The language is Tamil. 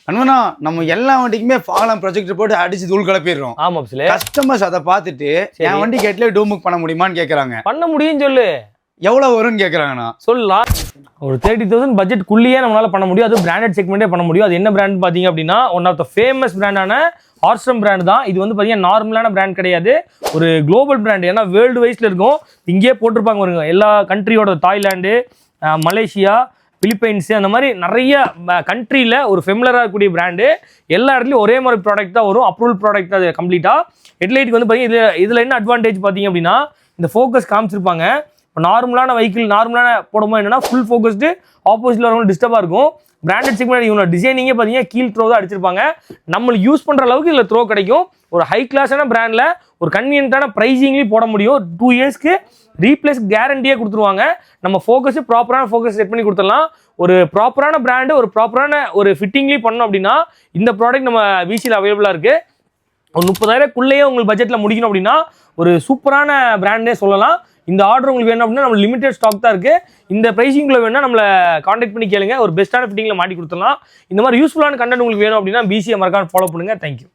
அண்ணா நம்ம எல்லா வண்டிக்குமே ஃபாலம் ப்ரொஜெக்டர் போட்டு அடிச்சு தூள் கிளப்பிடுறோம். ஆமா கஸ்டமர்ஸ் அதை பார்த்துட்டு என் வண்டி கேட்ல டூம் புக் பண்ண முடியுமான்னு கேட்கறாங்க. பண்ண முடியும்னு சொல்லு. எவ்வளவு வரும்னு கேட்கறாங்கண்ணா. சொல்லலாம். ஒரு 30,000 பட்ஜெட்குள்ளேயே நம்மளால பண்ண முடியும். அது பிராண்டட் செக்மெண்டே பண்ண முடியும். அது என்ன பிராண்ட் பாத்தீங்க அப்படின்னா ஒன் ஆஃப் த ஃபேமஸ் பிராண்டான ஹார்ஸ்ட்ரம் பிராண்ட் தான். இது வந்து பாத்தீங்கன்னா நார்மலான பிராண்ட் கிடையாது, ஒரு குளோபல் பிராண்ட். ஏன்னா வேர்ல்டு வைஸ்ல இருக்கும். இங்கேயே போட்டிருப்பாங்க பாருங்க, எல்லா கண்ட்ரியோட, தாய்லாந்து, மலேசியா, பிலிப்பைன்ஸு, அந்த மாதிரி நிறைய கண்ட்ரியில் ஒரு ஃபெமிலராக இருக்கக்கூடிய பிராண்டு. எல்லா இடத்துலையும் ஒரே மாதிரி ப்ராடக்ட் தான் வரும், அப்ரூவல் ப்ராடக்ட் தான் அது கம்ப்ளீட்டாக. ஹெட்லைட்டுக்கு வந்து பார்த்தீங்கன்னா இதில் என்ன அட்வான்டேஜ் பார்த்தீங்க அப்படின்னா இந்த ஃபோக்கஸ் காமிச்சிருப்பாங்க. இப்போ நார்மலான வெஹிக்கிள் நார்மலான போடும்போது என்னன்னா ஃபுல் ஃபோக்கஸ்டு ஆப்போசிட்டில் வரவங்க டிஸ்டர்பாக இருக்கும். பிராண்டட் செக்மெண்ட் இவங்க டிசைனிங்கே பார்த்தீங்கன்னா கீழ் த்ரோ தான் அடிச்சிருப்பாங்க. நம்மளுக்கு யூஸ் பண்ணுற அளவுக்கு இதில் த்ரோ கிடைக்கும். ஒரு ஹை கிளாஸான பிராண்டில் ஒரு கன்வீனியன்ட்டான ப்ரைஸிங்லேயும் போட முடியும். 2 இயர்ஸ்க்கு ரீப்ளேஸ் கேரண்டியே கொடுத்துருவாங்க. நம்ம ஃபோக்கஸ் ப்ராப்பரான ஃபோக்கஸ் செட் பண்ணி கொடுத்துடலாம். ஒரு ப்ராப்பரான பிராண்டு ஒரு ப்ராப்பரான ஒரு ஃபிட்டிங்லேயும் பண்ணோம் அப்படின்னா இந்த ப்ராடக்ட் நம்ம விசியில் அவைலபிளாக இருக்குது. ஒரு 30,000க்குள்ளேயே உங்களுக்கு பட்ஜெட்டில் முடிக்கணும் அப்படின்னா ஒரு சூப்பரான பிராண்டே சொல்லலாம். இந்த ஆர்டர் உங்களுக்கு வேணும் அப்படின்னா நம்ம லிமிடெட் ஸ்டாக் தான் இருக்குது. இந்த ப்ரைஸிங்கில் வேணும்னா நம்மளை காண்டாக்ட் பண்ணி கேளுங்க. ஒரு பெஸ்ட்டான ஃபிட்டிங்கில் மாட்டி கொடுத்துடலாம். இந்த மாதிரி யூஸ்ஃபுல்லான கண்டென்ட் உங்களுக்கு வேணும் அப்படின்னா பிசியை மறக்காம ஃபாலோ பண்ணுங்கள். தேங்க்யூ.